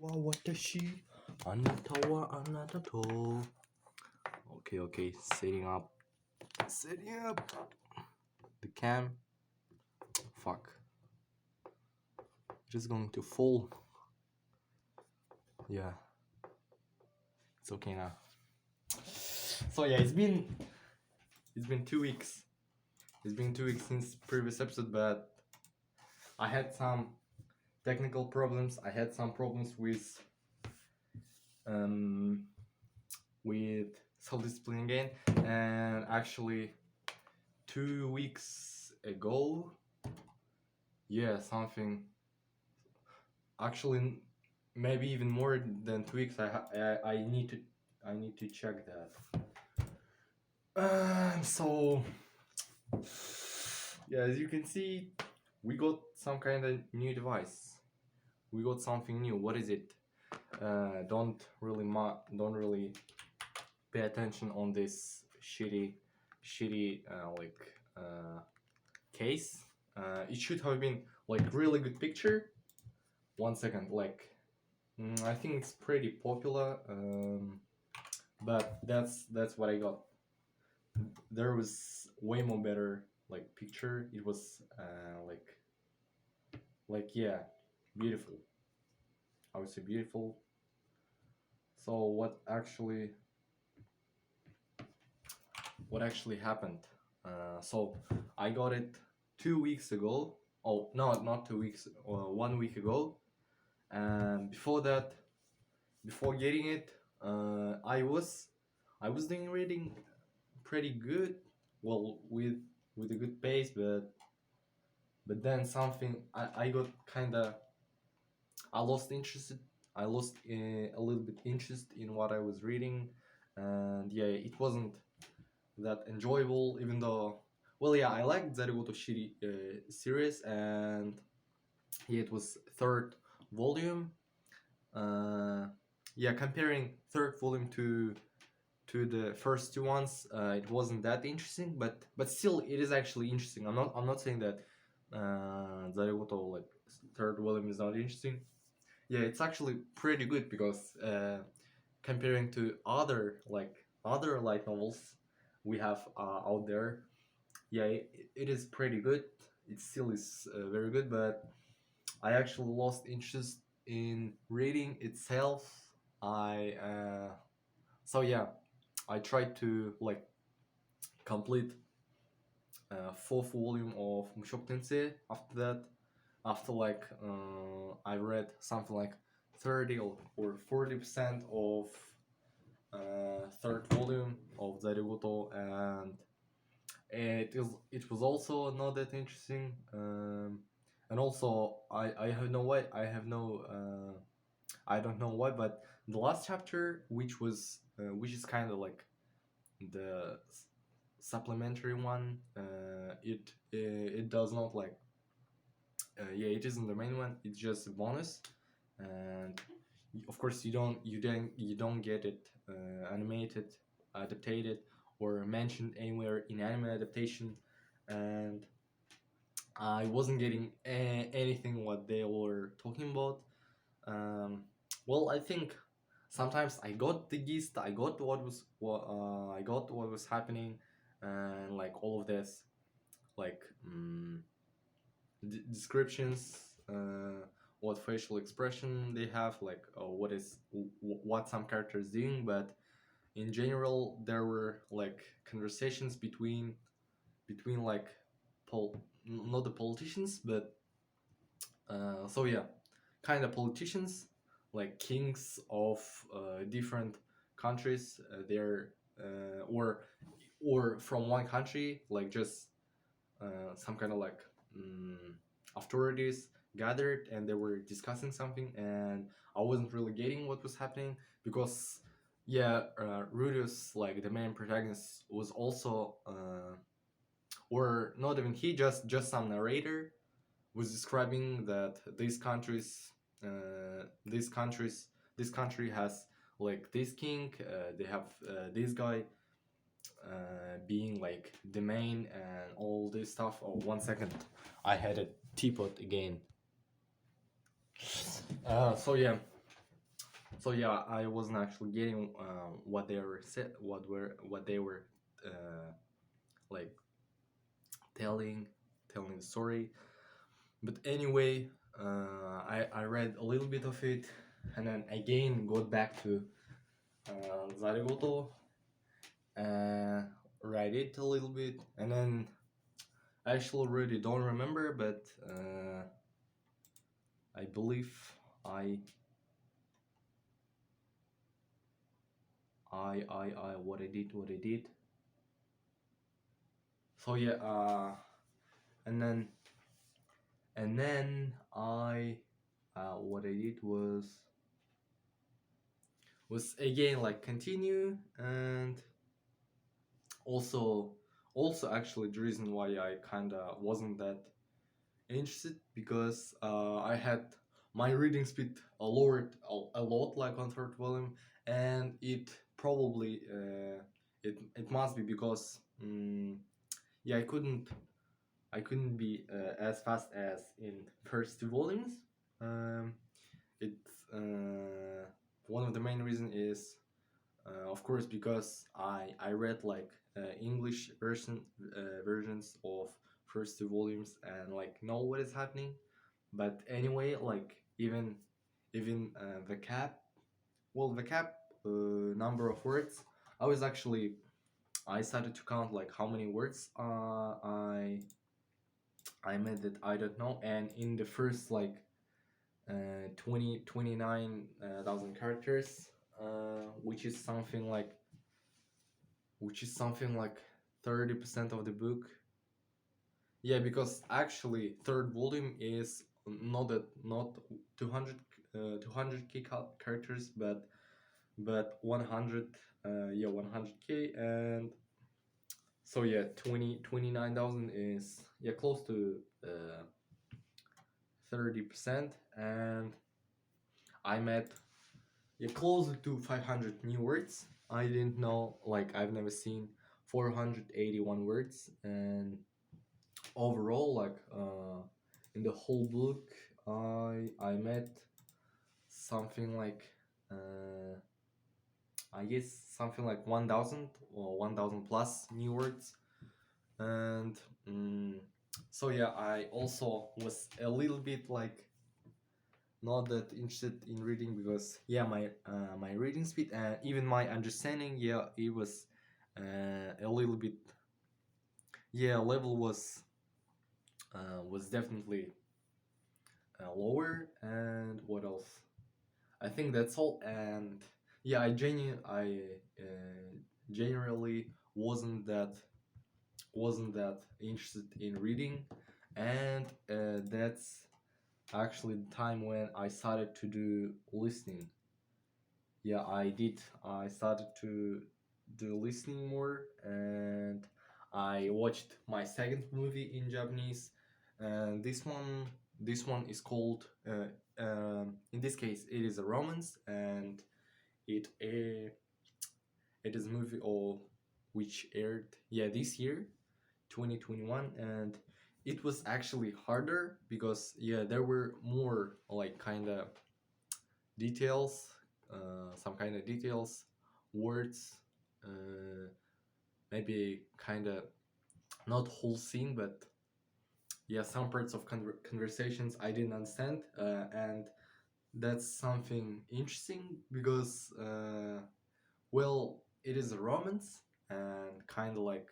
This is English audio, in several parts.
は私あなたはあなたと Okay, setting up the cam. Fuck, just going to fall. Yeah, it's okay now. So yeah, it's been 2 weeks. It's been 2 weeks since previous episode, but I had some technical problems. I had some problems with self-discipline again, and actually 2 weeks ago, yeah, something, actually maybe even more than 2 weeks, I need to check that. So yeah, as you can see, we got some kind of new device. We got something new. What is it? Don't really pay attention on this shitty case. It should have been like really good picture. 1 second, like I think it's pretty popular, but that's what I got. There was way more better like picture. It was yeah, beautiful. I would say beautiful. So what actually happened? So I got it 2 weeks ago. Oh no, not 2 weeks. 1 week ago. And before that, before getting it, I was doing reading pretty good. Well, with a good pace, but then something, I got kinda, I lost a little bit interest in what I was reading, and yeah, it wasn't that enjoyable. Even though, well, yeah, I liked Zarugo Toshiri series, and yeah, it was third volume. Yeah, comparing third volume to the first two ones, it wasn't that interesting, but still, it is actually interesting. I'm not saying that Zarugoto like third volume is not interesting. Yeah, it's actually pretty good because comparing to other light novels we have out there, yeah, it is pretty good. It still is very good, but I actually lost interest in reading itself. So yeah, I tried to like complete fourth volume of Mushoku Tensei. After that, after I read something like 30 or 40% of third volume of Zarugoto, and it was also not that interesting. And also I have no way I don't know why, but the last chapter, which is kind of like the supplementary one, it does not like yeah, it isn't the main one. It's just a bonus, and of course you don't get it animated, adapted, or mentioned anywhere in anime adaptation, and I wasn't getting anything what they were talking about. Well, I think sometimes I got the gist, I got what was happening, and like all of this, like descriptions, what facial expression they have, like what some characters doing, but in general there were like conversations between like not the politicians, but so yeah, kind of politicians, like kings of different countries. They're or from one country, like just some kind of like authorities gathered, and they were discussing something, and I wasn't really getting what was happening because yeah, Rudius, like the main protagonist, was also or not even he, just some narrator was describing that these countries, this country has like this king, they have this guy being like the main and all this stuff. Oh, 1 second, I had a teapot again. So yeah, So yeah, I wasn't actually getting what they were said, what they were uh, like telling telling the story. But anyway, I read a little bit of it, and then again got back to Zarigoto, uh, read it a little bit, and then I actually really don't remember, but I believe I what I did. So yeah, and then I what I did was again like continue, and also actually the reason why I kinda wasn't that interested, because I had my reading speed lowered a lot, like on third volume, and it probably it must be because yeah, I couldn't be as fast as in first two volumes. Um, it's one of the main reason is of course because I read like English versions of first two volumes and like know what is happening. But anyway, like even the cap, well, the cap number of words, I was actually I started to count like how many words I made that I don't know, and in the first like 29,000 characters, which is something like 30% of the book. Yeah, because actually third volume is not 200 200k characters, but 100 yeah 100k, and so yeah 29,000 is yeah close to 30%, and I met yeah closer to 500 new words. I didn't know, like I've never seen 481 words, and overall like in the whole book I met something like uh, I guess something like 1000 or 1000 plus new words, and mm, so yeah I also was a little bit like not that interested in reading, because yeah my reading speed and even my understanding, yeah it was a little bit, yeah level was definitely lower. And what else, I think that's all. And yeah I generally wasn't that interested in reading, and that's actually the time when I started to do listening. Yeah I started to do listening more, and I watched my second movie in Japanese, and this one is called in this case it is a romance, and it is a movie of which aired yeah this year 2021, and it was actually harder because yeah there were more like kind of details, some kind of details, words, uh, maybe kind of not whole scene, but yeah, some parts of conversations I didn't understand, and that's something interesting because, well, it is a romance and kind of like,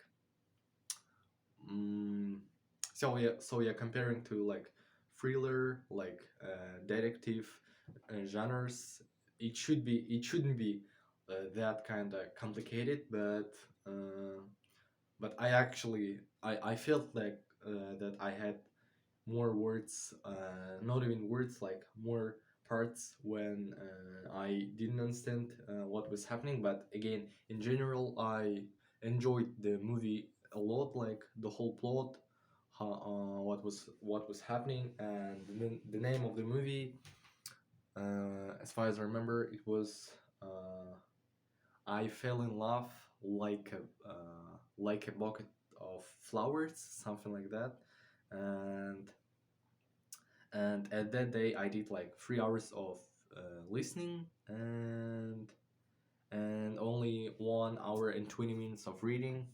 mm, so yeah, comparing to like thriller, like detective genres, it shouldn't be that kind of complicated, uh, but I actually I felt like that I had more words, not even words, like more parts when I didn't understand what was happening. But again, in general, I enjoyed the movie a lot, like the whole plot, what was happening, and the name of the movie. As far as I remember, it was I fell in love like a bucket of flowers, something like that, and at that day I did like 3 hours of listening, and only 1 hour and 20 minutes of reading.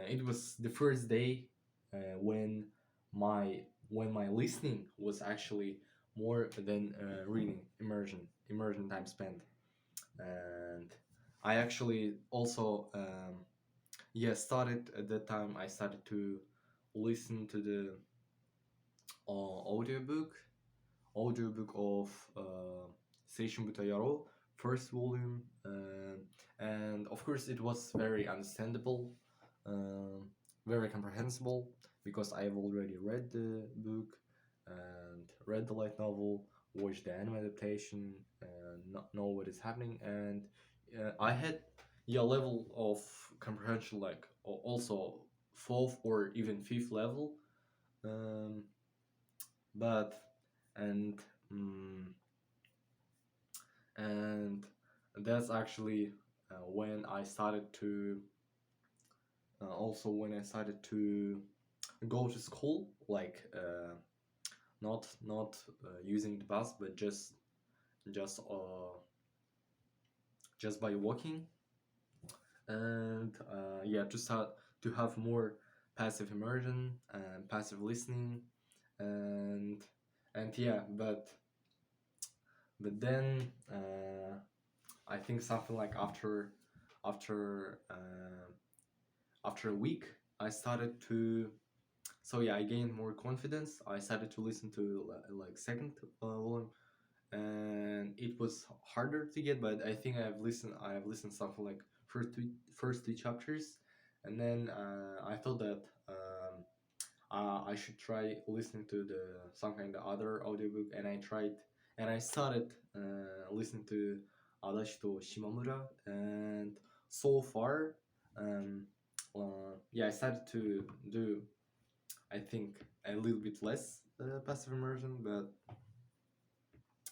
It was the first day when my listening was actually more than reading. Immersion time spent. And I actually also started at that time. I started to listen to the audiobook of Seishin Butayaro, first volume, and of course it was very understandable, um, very comprehensible, because I have already read the book and read the light novel, watched the anime adaptation, and not know what is happening, and I had level of comprehension like also fourth or even fifth level, um, but and mm, and that's actually when I started to also when I started to go to school, like not using the bus, but just just by walking, and to start to have more passive immersion and passive listening, and yeah, but then I think something like after after a week, I started to I gained more confidence. I started to listen to like second volume, and it was harder to get, but I think I have listened something like first two chapters, and then I thought that I should try listening to the some kind of other audiobook, and I tried, and I started listening to Adachi to Shimamura, and so far, um, I started to do, I think, a little bit less passive immersion, but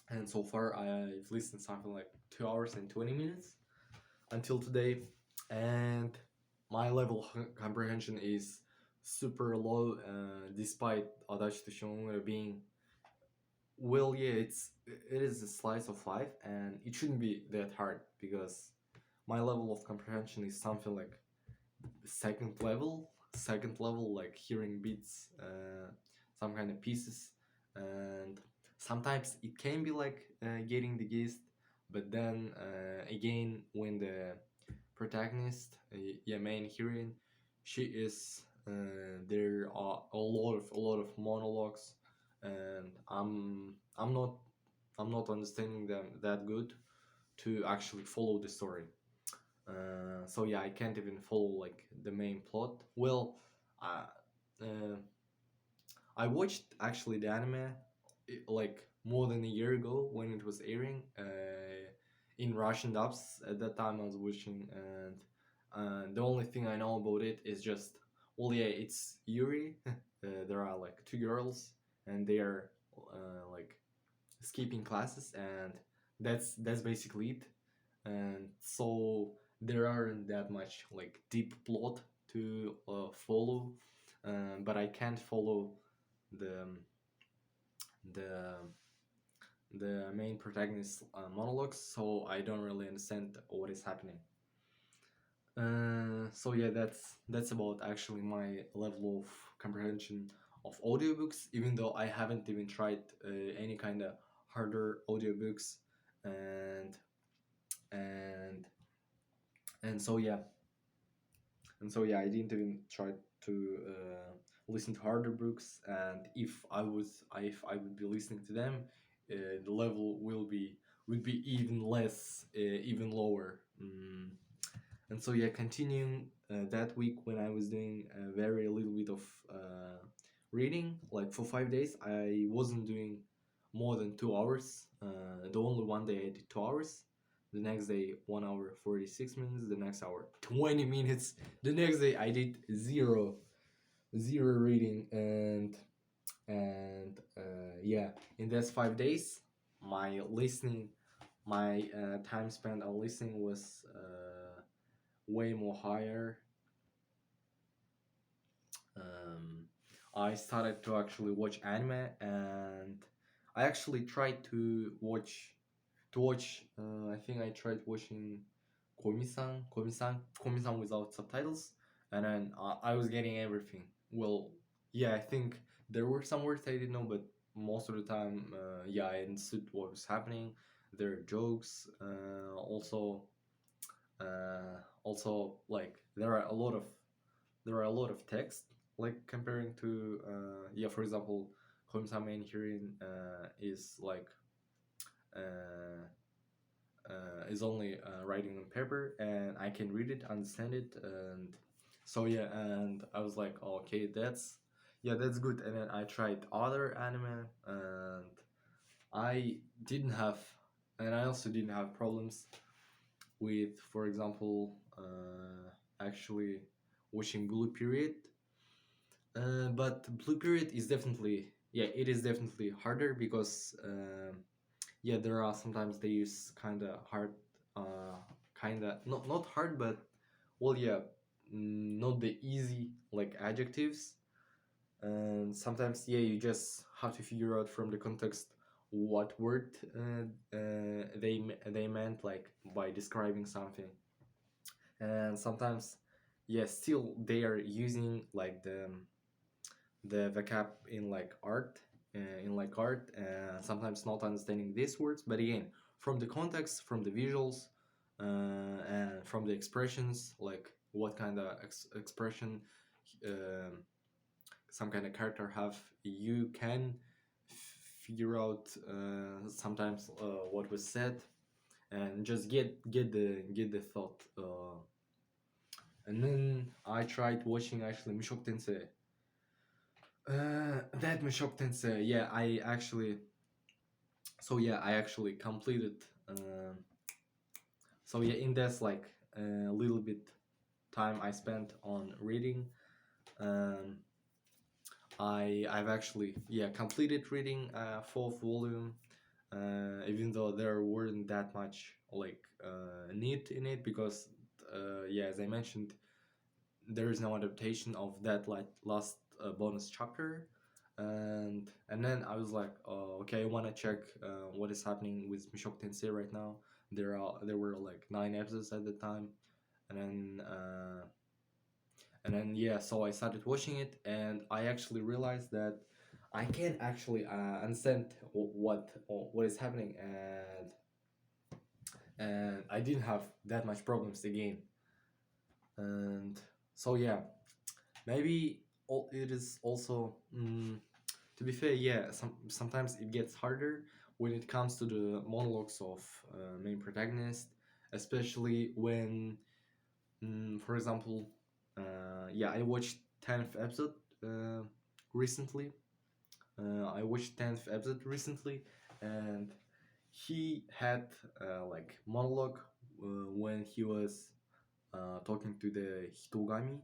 and so far I've listened something like 2 hours and 20 minutes until today, and my level of comprehension is super low, despite Adachi to Shimamura being, well, yeah, it is a slice of life, and it shouldn't be that hard, because my level of comprehension is something like second level, like hearing beats, some kind of pieces, and sometimes it can be like getting the gist, but then again, when the protagonist, main heroine, she is there are a lot of monologues, and I'm not understanding them that good to actually follow the story. I can't even follow like the main plot. Well, uh, uh, I watched actually the anime like more than a year ago when it was airing in Russian dubs. At that time, I was watching, and the only thing I know about it is just, well, yeah, it's Yuri. There are like two girls, and they are like skipping classes, and that's basically it. And so there aren't that much like deep plot to follow, but I can't follow the the the main protagonist monologues, so I don't really understand what is happening. That's about actually my level of comprehension of audiobooks, even though I haven't even tried any kind of harder audiobooks, and and and so yeah I didn't even try to listen to harder books, and if I would be listening to them, the level would be even less, even lower. And so continuing that week, when I was doing a very little bit of reading, like for 5 days, I wasn't doing more than 2 hours. The only one day I did 2 hours. The next day, 1 hour 46 minutes. The next hour 20 minutes. The next day I did zero reading, and in those 5 days, my listening, my time spent on listening was way more higher. Um, I started to actually watch anime, and I actually tried to watch to watch. I think I tried watching Komi-san without subtitles, and then I was getting everything. Well, yeah, I think there were some words I didn't know, but most of the time, yeah, I understood what was happening. There are jokes, also like there are a lot of text, like comparing to yeah, for example, Komi-san main hearing is like uh, is only writing on paper, and I can read it, understand it, and so yeah. And I was like, oh, okay, that's good. And then I tried other anime, and I didn't have, and I also didn't have problems with, for example, actually watching Blue Period. But Blue Period is definitely, yeah, it is definitely harder because yeah, there are sometimes they use kind of hard, kind of not hard, but well, yeah, not the easy like adjectives. And sometimes, yeah, you just have to figure out from the context what word they meant like by describing something. And sometimes, yeah, still they are using like the vocab in like art, and sometimes not understanding these words. But again, from the context, from the visuals, and from the expressions, like what kind of expression um, some kind of character have, you can figure out sometimes what was said, and just get the thought. And then I tried watching actually Mishok Tensei. That Mishok Tensei, yeah, I actually completed. So yeah, in this like a little bit time I spent on reading, um, I've actually, yeah, completed reading fourth volume, even though there weren't that much like need in it, because yeah, as I mentioned, there is no adaptation of that like last bonus chapter. And then I was like, oh, okay, I want to check what is happening with Mishok Tensei right now. There were like 9 episodes at the time. And then yeah, so I started watching it, and I actually realized that I can actually understand what is happening, and I didn't have that much problems again. And so yeah, maybe it is also, to be fair, yeah, sometimes it gets harder when it comes to the monologues of main protagonist, especially when, for example, yeah, I watched 10th episode uh, recently. I watched 10th episode recently, and he had like monologue when he was talking to the Hitogami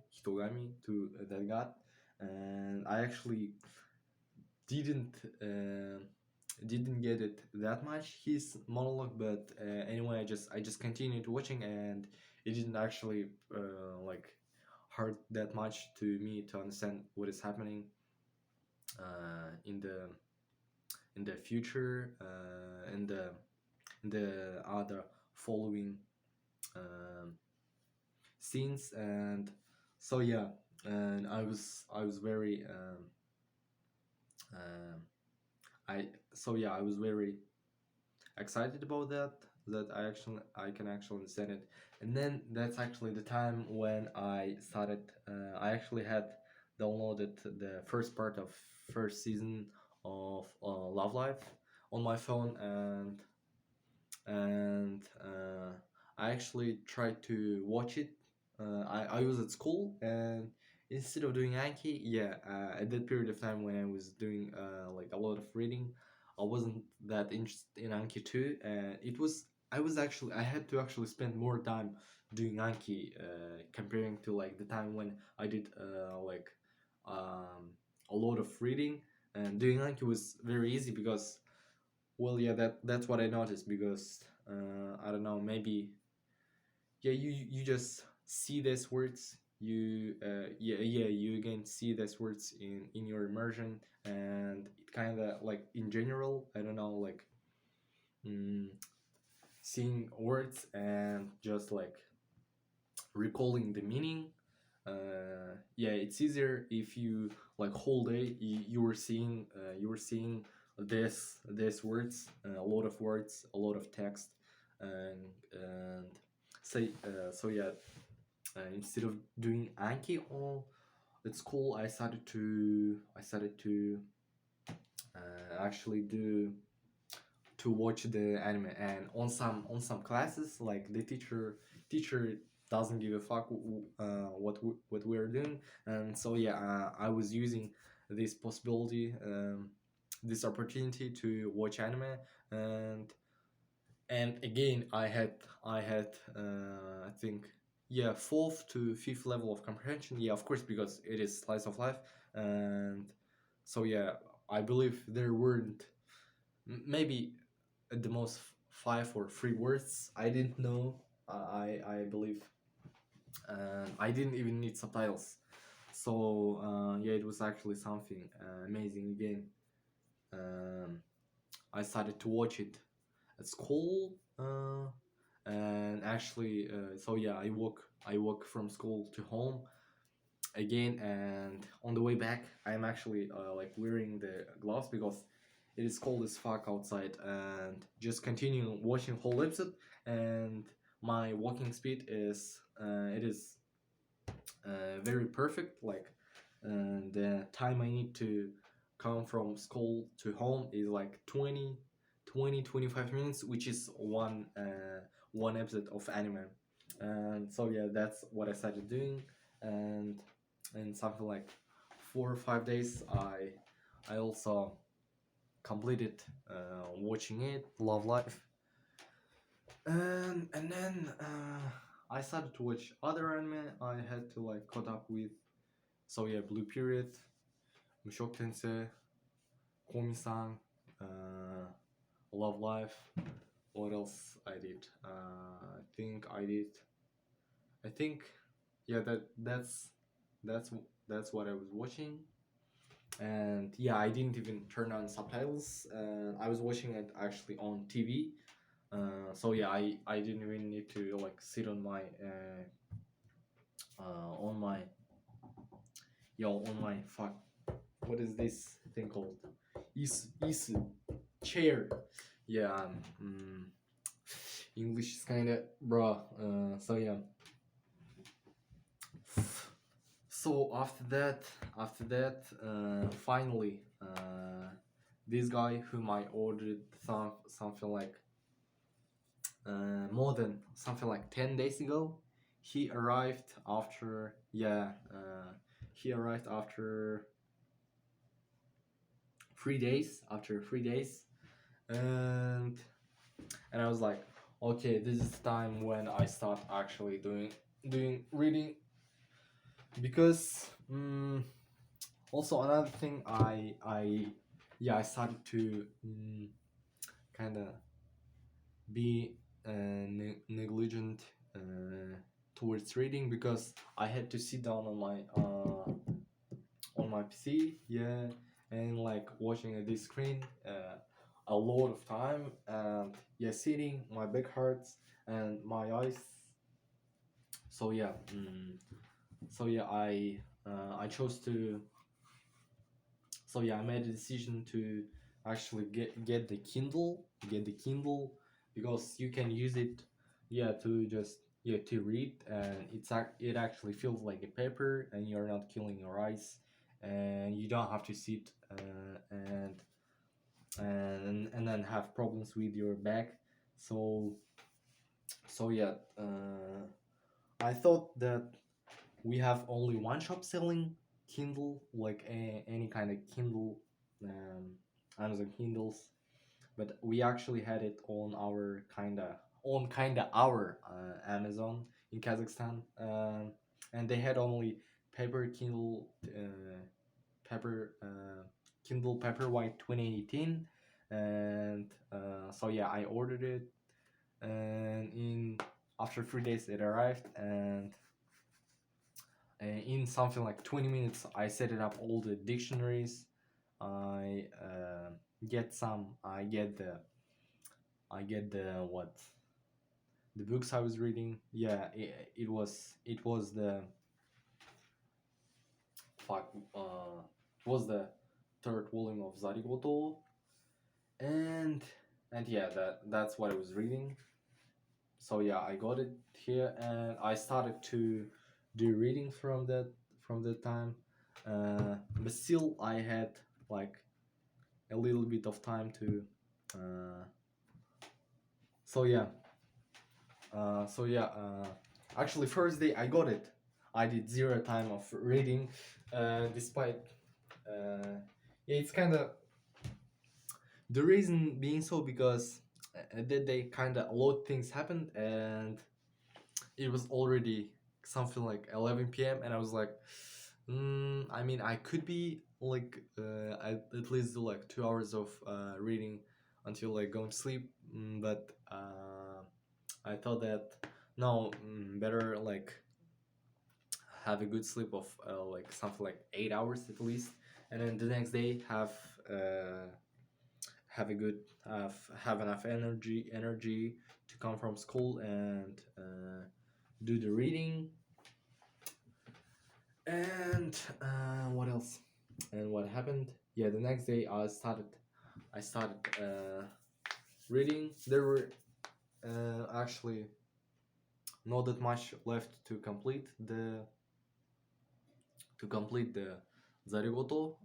to that god, and I actually didn't uh, didn't get it that much his monologue, but anyway, I just continued watching, and it didn't actually like hurt that much to me to understand what is happening in the future, in the other following um, scenes. And so yeah, and I was very um, I was very excited about that I can actually understand it. And then that's actually the time when I started, I actually had downloaded the first part of first season of Love Life on my phone, and I actually tried to watch it. I was at school, and instead of doing Anki, yeah, at that period of time when I was doing like a lot of reading, I wasn't that interested in Anki too, and I had to actually spend more time doing Anki comparing to like the time when I did like a lot of reading. And doing Anki was very easy because, well, yeah, that's what I noticed, because I don't know, maybe, yeah, you just see these words, you again see these words in your immersion, and it kind of like in general, I don't know, like, mm, seeing words and just like recalling the meaning. Yeah, it's easier if you like whole day you were seeing this words, a lot of words, a lot of text, and say so yeah. Instead of doing Anki all at school, I started to actually do to watch the anime. And on some classes, like the teacher doesn't give a fuck what we're doing. And so yeah, I was using this possibility, this opportunity to watch anime. And again, I had I think, yeah, fourth to fifth level of comprehension. Yeah, of course, because it is slice of life. And so yeah, I believe there weren't, maybe at the most, five or three words I didn't know. I believe, I didn't even need subtitles. So yeah, it was actually something amazing again. Um, I started to watch it at school, and actually, so yeah, I walk from school to home again, and on the way back, I'm actually like wearing the gloves because it is cold as fuck outside, and just continue watching whole episode. And my walking speed is it is very perfect. Like, the time I need to come from school to home is like 25 minutes, which is one episode of anime. And so yeah, that's what I started doing. And in something like 4 or 5 days, I also completed watching it, Love Life. And then I started to watch other anime I had to like caught up with. So yeah, Blue Period, Mushoku Tensei, Komi-san, Love Life. What else I did? I think, yeah, that's that's what I was watching. And yeah, I didn't even turn on subtitles. I was watching it actually on TV. So yeah, I didn't even need to like sit on my on my fuck, what is this thing called? Is chair. Yeah, English is kind of bruh. So yeah. So after that, finally, this guy whom I ordered something like more than something like 10 days ago, he arrived after, yeah, he arrived after 3 days. After 3 days, and I was like, okay, this is the time when I start actually doing reading, because also another thing, I started to kind of be negligent towards reading, because I had to sit down on my PC, yeah, and like watching at this screen a lot of time, and yeah, sitting, my back hurts and my eyes. So yeah, I chose to. So yeah, I made a decision to actually get the Kindle, because you can use it, yeah, to just, yeah, to read, and it actually feels like a paper, and you're not killing your eyes, and you don't have to sit and then have problems with your back. So yeah, I thought that we have only one shop selling Kindle, like any kind of Kindle, um, Amazon Kindles, but we actually had it on our Amazon in Kazakhstan, and they had only paper Kindle, paper Kindle Paperwhite 2018, and so yeah, I ordered it, and in after 3 days it arrived, and in something like 20 minutes I set it up all the dictionaries. I get the what the books I was reading. Yeah, it was the fuck it was the third volume of Zarigoto, and yeah, that's what I was reading. So yeah, I got it here, and I started to do reading from that time. But still, I had like a little bit of time to. Uh, so yeah, so yeah. Actually, first day I got it. I did zero time of reading, despite. Yeah, it's kind of the reason being so because that day kind of a lot of things happened, and it was already something like 11 p.m. and I was like, I mean, I could be like at least do like 2 hours of reading until like going to sleep, but I thought that no, better like have a good sleep of like something like 8 hours at least, and then the next day have a good have enough energy to come from school and do the reading. And what else? And what happened? Yeah, the next day I started reading. There were actually not that much left to complete the Zarigoto,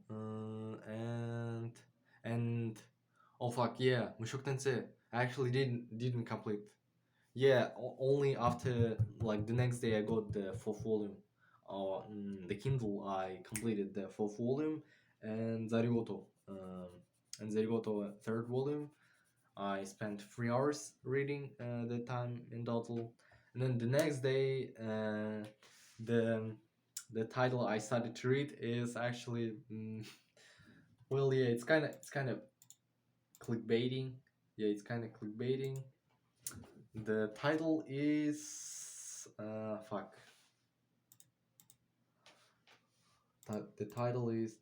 and oh fuck yeah, Mushoku Tensei. I actually didn't complete. Yeah, only after like the next day I got the fourth volume. The Kindle I completed the fourth volume, and Zarigoto. And Zarigoto third volume. I spent 3 hours reading that time in total, and then the next day, the the title I started to read is actually, well, yeah, it's kind of clickbaiting. Yeah, it's kind of clickbaiting. The title is fuck. The title is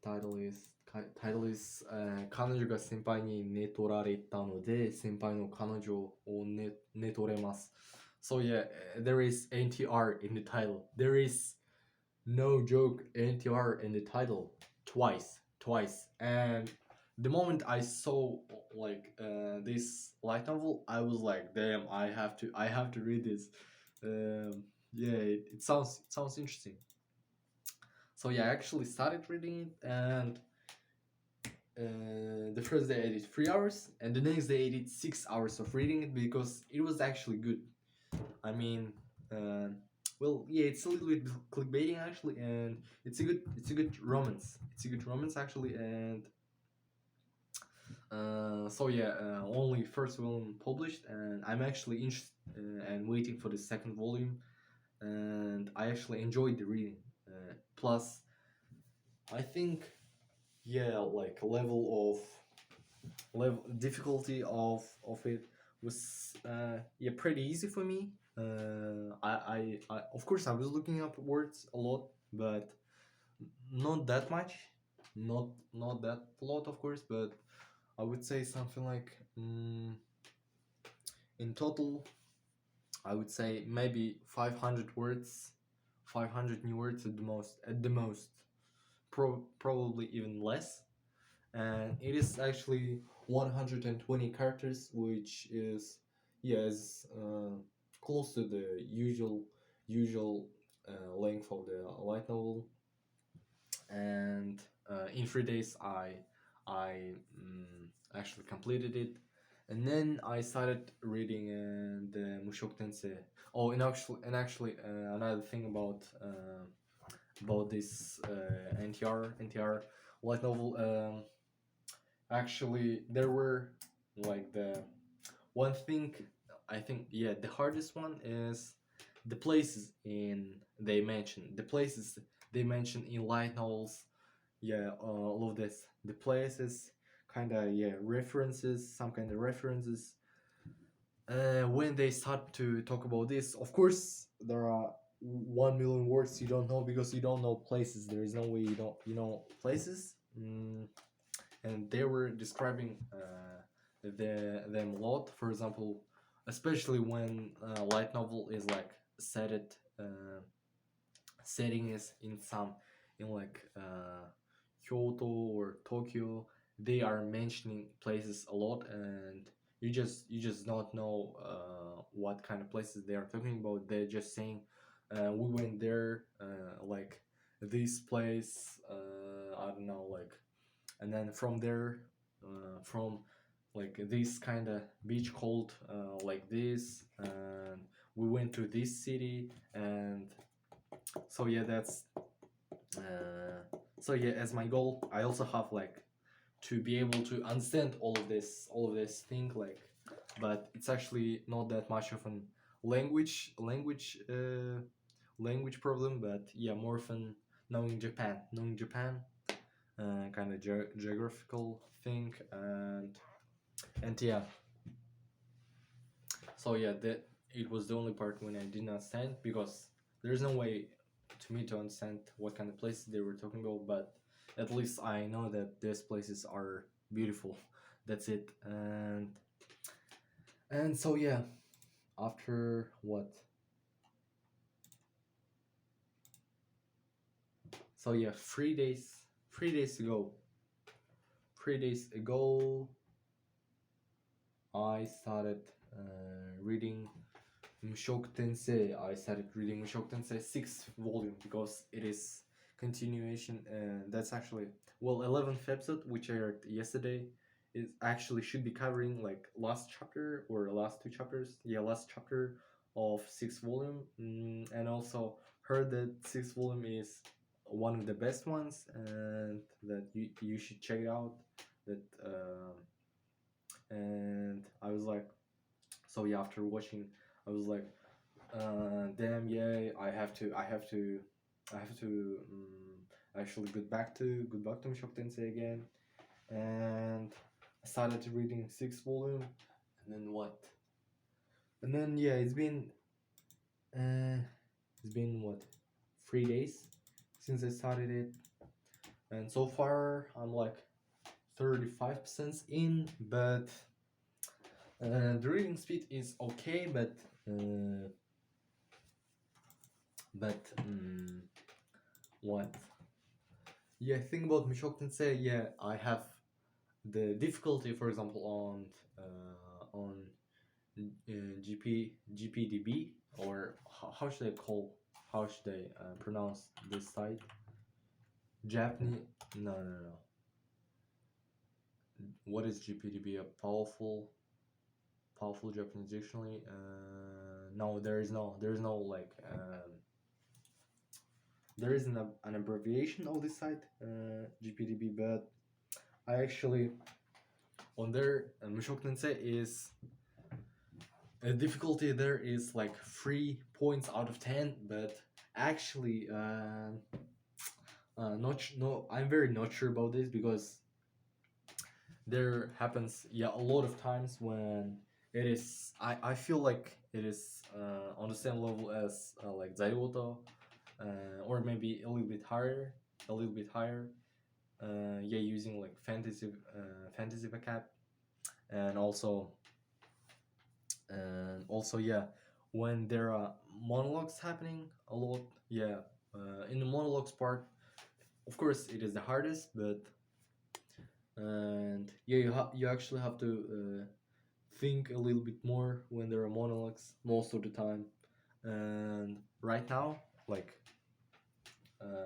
彼女が先輩に寝取られたので先輩の彼女を寝取れます。So yeah, there is NTR in the title. There is no joke NTR in the title twice. And the moment I saw like this light novel, I was like, damn, I have to read this. Yeah, it sounds interesting. So yeah, I actually started reading it, and the first day I did 3 hours, and the next day I did 6 hours of reading it because it was actually good. I mean, well, yeah, it's a little bit clickbaiting actually, and it's a good romance. It's a good romance actually, and so yeah, only first volume published, and I'm actually interested and waiting for the second volume, and I actually enjoyed the reading. Plus, I think yeah, like level difficulty of it was yeah pretty easy for me. I of course I was looking up words a lot, but not that much, not that lot of course, but I would say something like in total I would say maybe 500 words, 500 new words at the most, probably even less. And it is actually 120 characters, which is yes close to the usual length of the light novel. And in 3 days I actually completed it, and then I started reading the Mushoku Tensei. Oh, and actually another thing about this NTR light novel. Actually, there were like the one thing I think, yeah, the hardest one is the places they mention in light novels. Yeah, all of this, the places, kind of yeah references, some kind of references. When they start to talk about this, of course there are 1 million words you don't know because you don't know places. There is no way you know places. And they were describing them a lot. For example, especially when light novel is like set it setting is in some in like Kyoto or Tokyo. They are mentioning places a lot, and you just don't know what kind of places they are talking about. They're just saying we went there, like this place, I don't know, like, and then from there, from like this kind of beach called like this, and we went to this city, and so yeah, that's so yeah, as my goal, I also have like to be able to understand all of this thing, like, but it's actually not that much of an language problem, but yeah, more of an knowing Japan kind of geographical thing, and yeah, so yeah, that it was the only part when I did not understand, because there's no way to me to understand what kind of places they were talking about, but at least I know that these places are beautiful. That's it. And so yeah, after what? So yeah, 3 days ago. 3 days ago, I started reading Mushoku Tensei. I started reading Mushoku Tensei 6th volume, because it is continuation, and that's actually, well, 11th episode, which aired yesterday, is actually should be covering like last chapter or last two chapters. Yeah, last chapter of 6th volume, and also heard that 6th volume is one of the best ones, and that you should check it out. That and I was like, so yeah, after watching, I was like, damn, yeah, actually get back to Mushoku Tensei again, and I started reading 6th volume, and then what? And then yeah, what, 3 days since I started it, and so far I'm like 35% in, but the reading speed is okay, uh, but what? Yeah, think about Mushoku Tensei. Yeah, I have the difficulty, for example, on GPDB, or how should I pronounce this site? Japanese? No. What is GPDB? A powerful Japanese dictionary? No, there is no like there isn't an abbreviation of this site, GPDB, but I actually on there, Mushoku Tensei is a difficulty there is like 3 points out of 10, but actually no, I'm very not sure about this, because there happens, yeah, a lot of times when it is, I feel like it is on the same level as like Zaigoto, or maybe a little bit higher, yeah, using like fantasy vocab, and also yeah, when there are monologues happening a lot, yeah, in the monologues part, of course it is the hardest, but and yeah, you actually have to think a little bit more when there are monologues most of the time. And like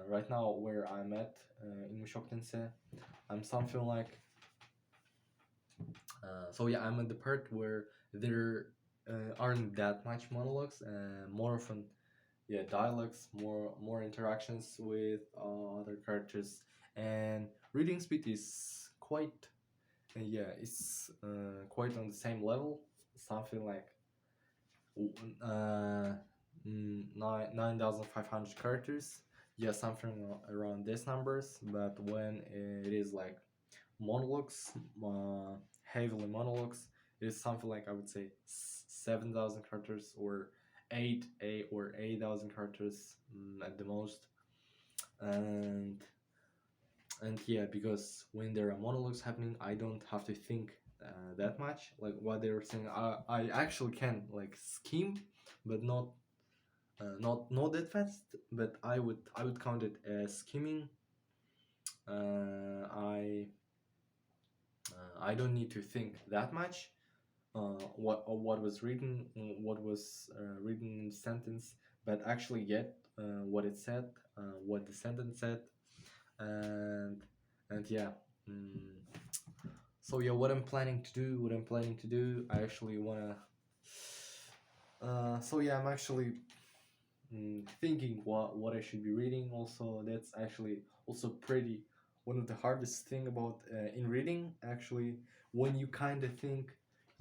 right now where I'm at in Mushoku Tensei, I'm something like so yeah, I'm at the part where there aren't that much monologues, and more often, yeah, dialogues, more interactions with other characters, and reading speed is quite yeah, it's quite on the same level, something like 9,500 characters. Yeah, something around these numbers. But when it is like monologues, heavily monologues, it is something like, I would say, 7,000 characters, or 8,000 characters, at the most. And yeah, because when there are monologues happening, I don't have to think that much, like what they were saying. I actually can like skim, but not that fast. But I would count it as skimming. I I don't need to think that much. What was written, what was written in the sentence, but actually get what it said, what the sentence said, and yeah. Mm, so yeah, what I'm planning to do, I actually wanna. So yeah, I'm actually thinking what I should be reading. Also, that's actually also pretty one of the hardest thing about in reading. Actually, when you kind of think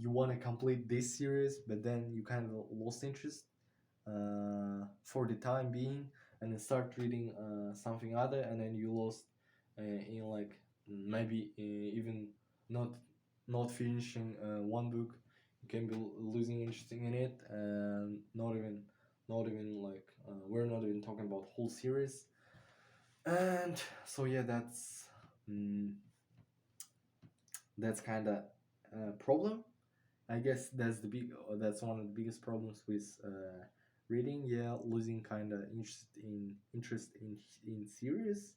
you want to complete this series, but then you kind of lost interest for the time being, and then start reading something other, and then you lost in like maybe even not not finishing one book. You can be losing interest in it, and not even like we're not even talking about whole series. And so yeah, mm, that's kind of a problem. I guess that's one of the biggest problems with reading. Yeah, losing kind of interest in series.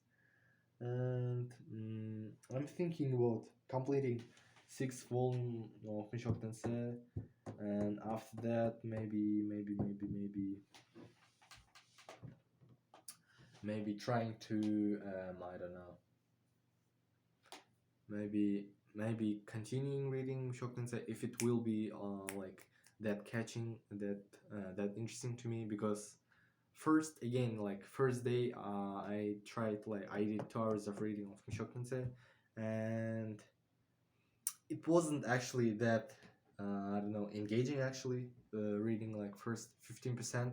And I'm thinking about completing 6 volume of Mishok Tensei, and after that maybe trying to I don't know, maybe continuing reading Mishok Tensei if it will be like that catching, that interesting to me. Because first day I tried, like I did 2 hours of reading of Mishok Tensei, and it wasn't actually that I don't know, engaging. Actually, reading like first 15%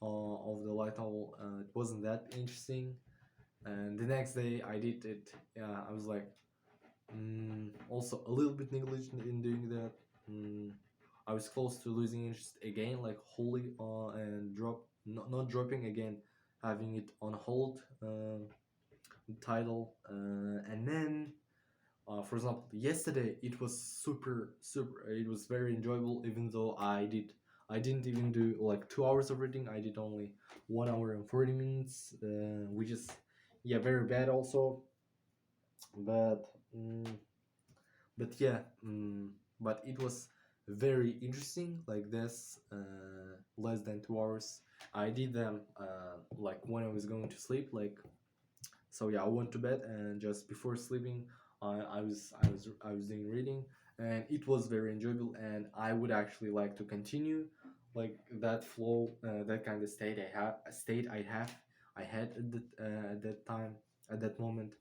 of the light novel, it wasn't that interesting. And the next day I did it. Yeah, I was like also a little bit negligent in doing that. I was close to losing interest again, like wholly, and not dropping again, having it on hold. Title, and then for example, yesterday it was super. It was very enjoyable, even though I didn't even do like 2 hours of reading. I did only 1 hour and 40 minutes, which is yeah very bad also. But yeah, but it was very interesting. Like this, less than 2 hours. I did them like when I was going to sleep, like. So yeah, I went to bed, and just before sleeping, I was doing reading, and it was very enjoyable. And I would actually like to continue, like that flow, that kind of state I had at that time, at that moment.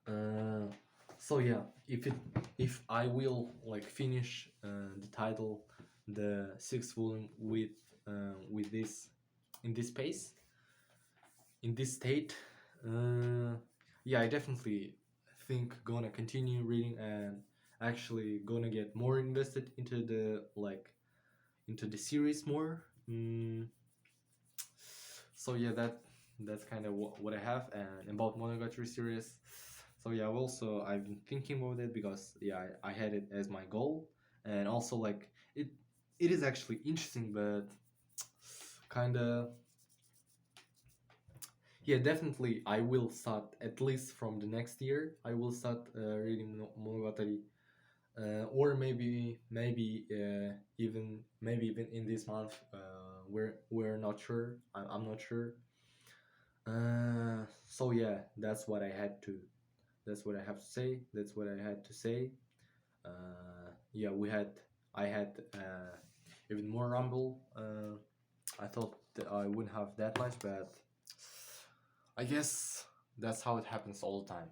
Uh, so yeah, if I will like finish the title, the 6th volume with this in this pace, in this state, yeah, I definitely think gonna continue reading, and actually gonna get more invested into the series more. So yeah, that's kind of what I have. And about Monogatari series, so yeah, I've been thinking about it, because yeah, I had it as my goal. And also like it is actually interesting, but kind of yeah, definitely I will start, at least from the next year I will start reading Monogatari, or maybe even in this month. We're not sure. I'm not sure. So yeah, that's what I have to say. That's what I had to say. Yeah, I had even more rumble. I thought that I wouldn't have that much, but I guess that's how it happens all the time.